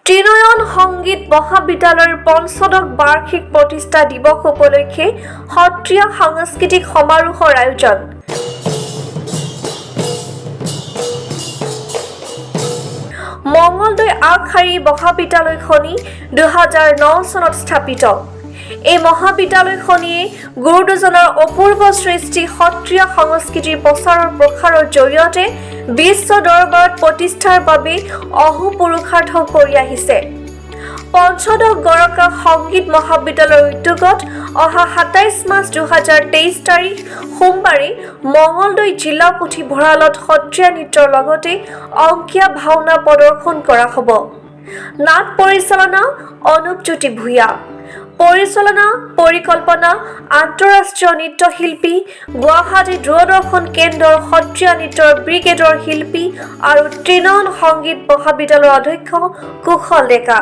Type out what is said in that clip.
ত্ৰিনয়ন সংগীত মহাবিদ্যালয়ৰ পঞ্চদশ বাৰ্ষিক প্ৰতিষ্ঠা দিৱস উপলক্ষে সত্ৰীয়া সাংস্কৃতিক সমাৰোহৰ আয়োজন। মঙলদৈ আগশাৰী মহাবিদ্যালয়খনি 2009 চনত স্থাপিত। এই মহাবিদ্যালয়খনিয়ে গুৰু দুজনৰ অপূৰ্ব সৃষ্টি সত্ৰীয়া সংস্কৃতিৰ প্ৰসাৰৰ জৰিয়তে বিশ্ব দৰবাৰত প্ৰতিষ্ঠাৰ বাবে অহোপুৰুষাৰ্থ কৰি আহিছে। পঞ্চদশ গৰকা সংগীত মহাবিদ্যালয়ৰ উদ্যোগত অহা 27 মাৰ্চ 2023 তাৰিখ সোমবাৰে মঙলদৈ জিলা পুথিভঁৰালত সত্ৰীয়া নৃত্যৰ লগতে অংকীয়া ভাওনা প্ৰদৰ্শন কৰা হ'ব। নাট পৰিচালনা অনুপজ্যোতি ভূঞা, পৰিচালনা পৰিকল্পনা আন্তঃৰাষ্ট্ৰীয় নৃত্যশিল্পী, গুৱাহাটী দূৰদৰ্শন কেন্দ্ৰৰ সত্ৰীয়া নৃত্যৰ ব্ৰিগেডৰ শিল্পী আৰু ত্ৰিনয়ন সংগীত মহাবিদ্যালয়ৰ অধ্যক্ষ কুশল ডেকা।